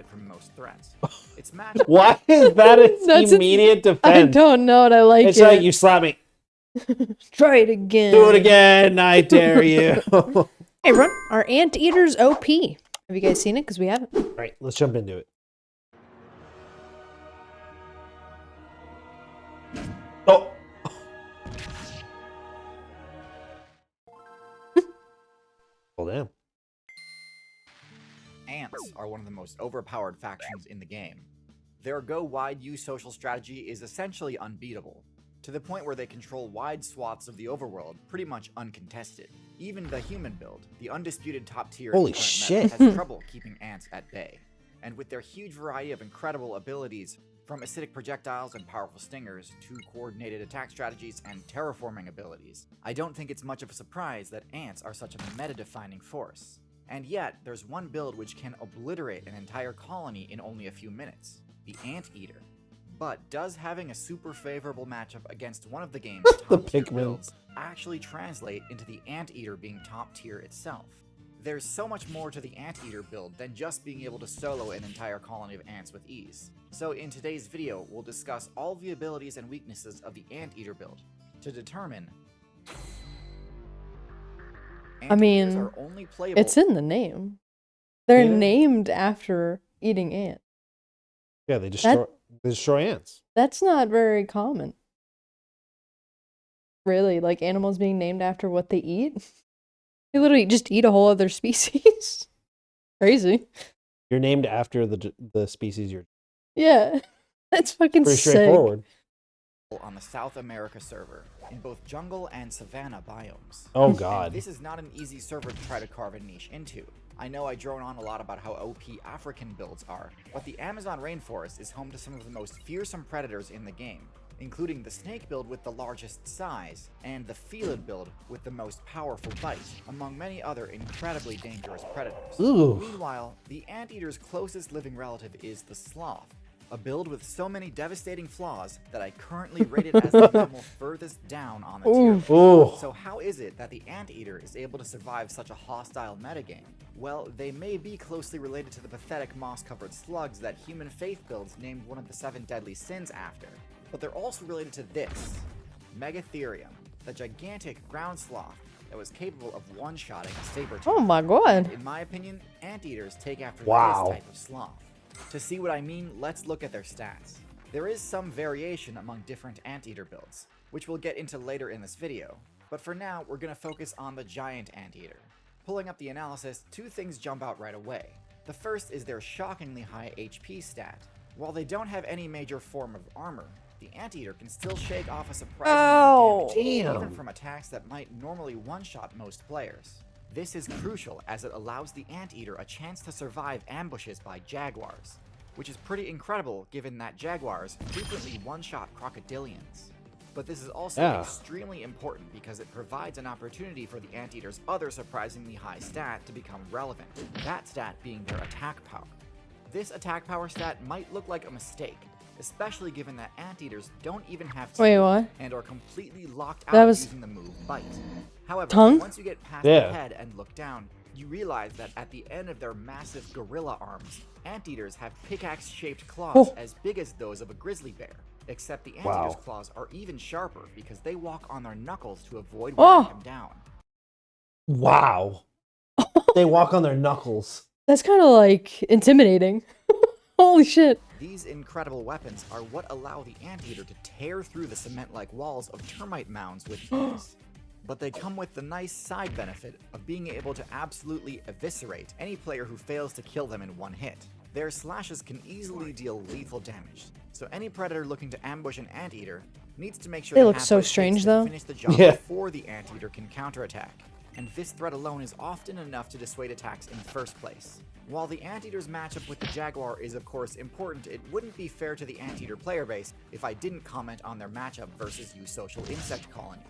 protected from most threats. It's matched. Why is that its immediate defense? I don't know, and I like it's it. like you slap me. Try it again. Do it again. I dare you. All Hey, everyone, our Anteaters OP. Have you guys seen it? Because we haven't. right, let's jump into it. Oh. Oh, damn. Ants are one of the most overpowered factions in the game. Their go-wide-you social strategy is essentially unbeatable, to the point where they control wide swaths of the overworld pretty much uncontested. Even the human build, the undisputed top tier, Holy in current shit. meta, has trouble keeping ants at bay. And with their huge variety of incredible abilities, from acidic projectiles and powerful stingers to coordinated attack strategies and terraforming abilities, I don't think it's much of a surprise that ants are such a meta-defining force. And yet, there's one build which can obliterate an entire colony in only a few minutes, the Anteater. But does having a super favorable matchup against one of the game's top tier builds actually translate into the Anteater being top tier itself? There's so much more to the Anteater build than just being able to solo an entire colony of ants with ease. So in today's video, we'll discuss all the abilities and weaknesses of the Anteater build to determine. I mean, Anteaters are only playable. It's in the name. They're Yeah. named after eating ants. Yeah, they destroy ants. That's not very common. Really, like animals being named after what they eat? They literally just eat a whole other species. Crazy. You're named after the species you're. Yeah. That's fucking Pretty sick. straightforward. On the South America server, in both jungle and savanna biomes. Oh And god. this is not an easy server to try to carve a niche into. I know I drone on a lot about how OP African builds are, but the Amazon rainforest is home to some of the most fearsome predators in the game, including the snake build with the largest size, and the felid build with the most powerful bite, among many other incredibly dangerous predators. Ooh. Meanwhile, the anteater's closest living relative is the sloth, a build with so many devastating flaws that I currently rate it as the mammal furthest down on the tier. Ooh. So how is it that the anteater is able to survive such a hostile metagame? Well, they may be closely related to the pathetic moss-covered slugs that Human Faith builds named one of the 7 deadly sins after, but they're also related to this, Megatherium, the gigantic ground sloth that was capable of one-shotting a saber-tooth. Oh my god. In my opinion, anteaters take after Wow. this type of sloth. To see what I mean, let's look at their stats. There is some variation among different anteater builds, which we'll get into later in this video, but for now we're going to focus on the giant anteater. Pulling up the analysis, 2 things jump out right away. The first is their shockingly high HP stat. While they don't have any major form of armor, the anteater can still shake off a surprising amount of damage, damn. even from attacks that might normally one-shot most players. This is crucial as it allows the anteater a chance to survive ambushes by jaguars, which is pretty incredible given that jaguars frequently one-shot crocodilians. But this is also extremely important because it provides an opportunity for the anteater's other surprisingly high stat to become relevant, that stat being their attack power. This attack power stat might look like a mistake, especially given that anteaters don't even have Wait, teeth what? and are completely locked That out was- using the move bite. However, Tongue? once you get past Yeah. the head and look down, you realize that at the end of their massive gorilla arms, anteaters have pickaxe-shaped claws Oh. as big as those of a grizzly bear. Except the Wow. anteater's claws are even sharper because they walk on their knuckles to avoid Oh. wearing them down. Wow. They walk on their knuckles. That's kind of like intimidating. Holy shit. These incredible weapons are what allow the anteater to tear through the cement-like walls of termite mounds with ease. But they come with the nice side benefit of being able to absolutely eviscerate any player who fails to kill them in one hit. Their slashes can easily deal lethal damage, so any predator looking to ambush an anteater needs to make sure They they look have so what it takes strange, to though. finish the job Yeah. before the anteater can counterattack. And this threat alone is often enough to dissuade attacks in the first place. While the anteater's matchup with the jaguar is of course important, it wouldn't be fair to the anteater player base if I didn't comment on their matchup versus you social insect colonies.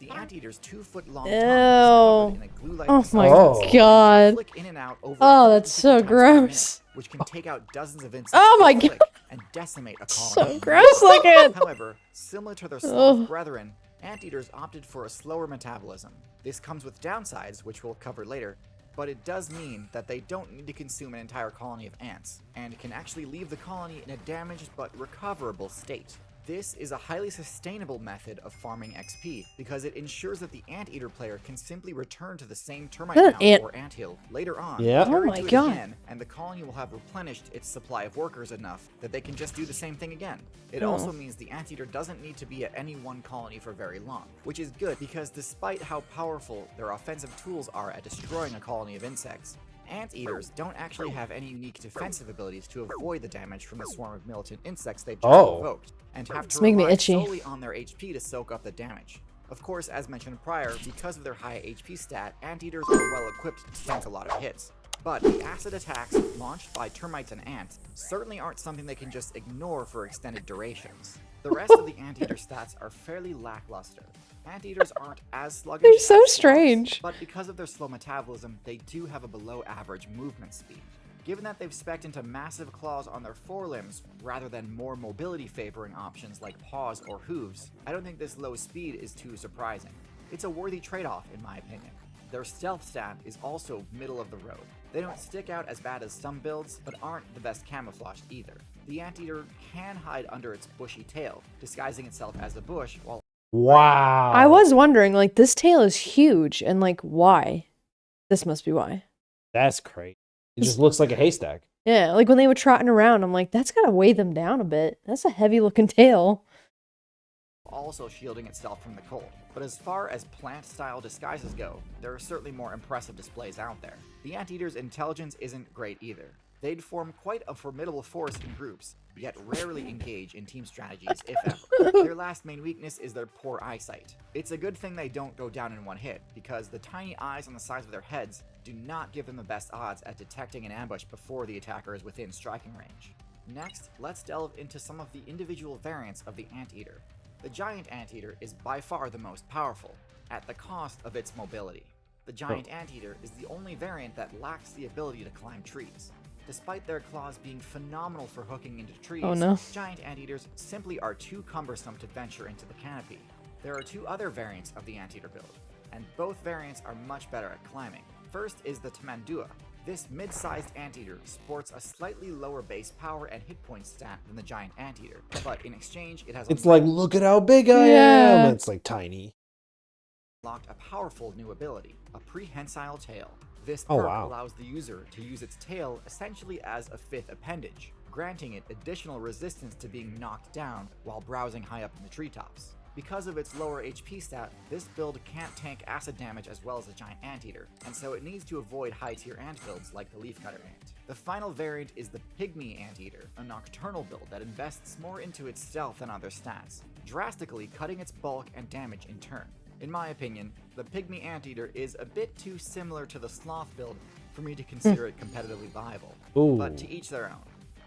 The anteater's 2-foot-long tongue is covered in a glue-like Oh my Oh. god. flick in and out over Oh, that's 150 so times per minute, gross. which can take out dozens of insects Oh my per flick and decimate a colony. So gross looking. However, similar to their sloth Ugh. brethren, anteaters opted for a slower metabolism. This comes with downsides, which we'll cover later, but it does mean that they don't need to consume an entire colony of ants, and can actually leave the colony in a damaged but recoverable state. This is a highly sustainable method of farming XP because it ensures that the anteater player can simply return to the same termite mound or anthill later on, Yeah. Oh my god. again, and the colony will have replenished its supply of workers enough that they can just do the same thing again. It also means the anteater doesn't need to be at any one colony for very long, which is good because despite how powerful their offensive tools are at destroying a colony of insects, anteaters don't actually have any unique defensive abilities to avoid the damage from the swarm of militant insects they've just evoked, and have to rely solely on their HP to soak up the damage. Of course, as mentioned prior, because of their high HP stat, anteaters are well equipped to tank a lot of hits. But the acid attacks launched by termites and ants certainly aren't something they can just ignore for extended durations. The rest of the anteater stats are fairly lackluster. Anteaters aren't as sluggish. They're so as strange. slugs, but because of their slow metabolism, they do have a below average movement speed. Given that they've spec'd into massive claws on their forelimbs rather than more mobility favoring options like paws or hooves, I don't think this low speed is too surprising. It's a worthy trade-off in my opinion. Their stealth stat is also middle of the road. They don't stick out as bad as some builds, but aren't the best camouflaged either. The anteater can hide under its bushy tail, disguising itself as a bush while Wow. I was wondering, like, this tail is huge, and like, why? This must be why. That's crazy. It just looks like a haystack. Yeah, like when they were trotting around, I'm like, that's gotta weigh them down a bit. That's a heavy looking tail. also shielding itself from the cold. But as far as plant-style disguises go, there are certainly more impressive displays out there. The anteater's intelligence isn't great either. They'd form quite a formidable force in groups, yet rarely engage in team strategies, if ever. Their last main weakness is their poor eyesight. It's a good thing they don't go down in one hit, because the tiny eyes on the sides of their heads do not give them the best odds at detecting an ambush before the attacker is within striking range. Next, let's delve into some of the individual variants of the anteater. The giant anteater is by far the most powerful, at the cost of its mobility. The giant anteater is the only variant that lacks the ability to climb trees. Despite their claws being phenomenal for hooking into trees, giant anteaters simply are too cumbersome to venture into the canopy. There are two other variants of the anteater build, and both variants are much better at climbing. First is the Tamandua. This mid-sized anteater sports a slightly lower base power and hit point stat than the giant anteater, but in exchange it has It's like, look at how big I am! It's like tiny. Unlocked a powerful new ability, a prehensile tail. This perk allows the user to use its tail essentially as a fifth appendage, granting it additional resistance to being knocked down while browsing high up in the treetops. Because of its lower HP stat, this build can't tank acid damage as well as the giant anteater, and so it needs to avoid high-tier ant builds like the leafcutter ant. The final variant is the pygmy anteater, a nocturnal build that invests more into its stealth than other stats, drastically cutting its bulk and damage in turn. In my opinion, the pygmy anteater is a bit too similar to the sloth build for me to consider it competitively viable, but to each their own.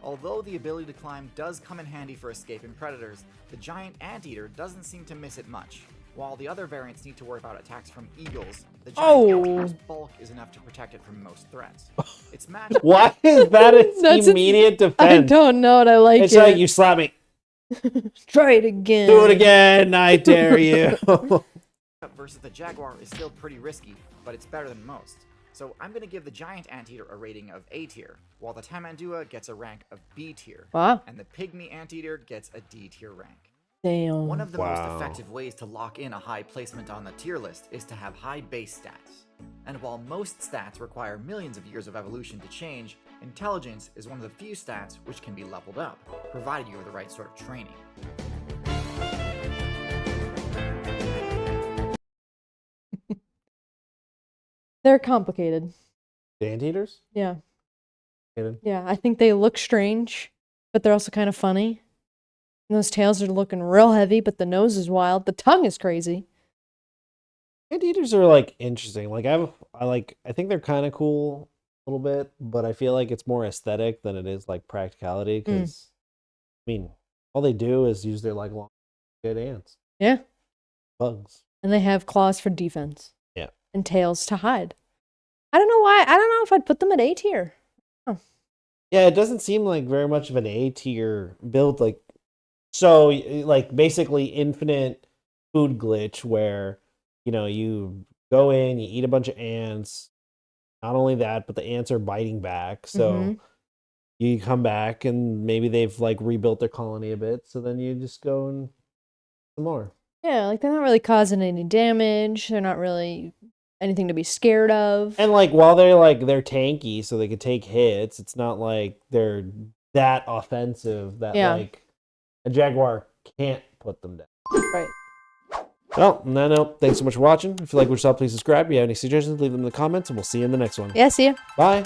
Although the ability to climb does come in handy for escaping predators, the giant anteater doesn't seem to miss it much. While the other variants need to worry about attacks from eagles, the giant anteater's bulk is enough to protect it from most threats. It's matched. Why is that its immediate defense? I don't know, and I like it. It's like, you slap me. Try it again. Do it again, I dare you. Versus the jaguar is still pretty risky, but it's better than most. So I'm going to give the giant anteater a rating of A tier, while the Tamandua gets a rank of B tier, and the pygmy anteater gets a D tier rank. Damn. One of the most effective ways to lock in a high placement on the tier list is to have high base stats. And while most stats require millions of years of evolution to change, intelligence is one of the few stats which can be leveled up, provided you have the right sort of training. They're complicated. The anteaters? Yeah. Yeah, I think they look strange, but they're also kind of funny. And those tails are looking real heavy, but the nose is wild. The tongue is crazy. Anteaters are like interesting. Like I think they're kind of cool a little bit, but I feel like it's more aesthetic than it is like practicality. Because I mean, all they do is use their like long, good ants. Yeah. Bugs. And they have claws for defense. Yeah. And tails to hide. I don't know why. I don't know if I'd put them at A tier. Oh. Yeah, it doesn't seem like very much of an A tier build. Like, so like basically infinite food glitch where, you know, you go in, you eat a bunch of ants, not only that, but the ants are biting back. So you come back and maybe they've like rebuilt their colony a bit. So then you just go and some more. Yeah, like they're not really causing any damage. They're not really anything to be scared of. And like while they're tanky, so they could take hits, it's not like they're that offensive that like a jaguar can't put them down. Right. Well, on that note, thanks so much for watching. If you like what you saw, please subscribe. If you have any suggestions, leave them in the comments, and we'll see you in the next one. Yeah, see ya. Bye.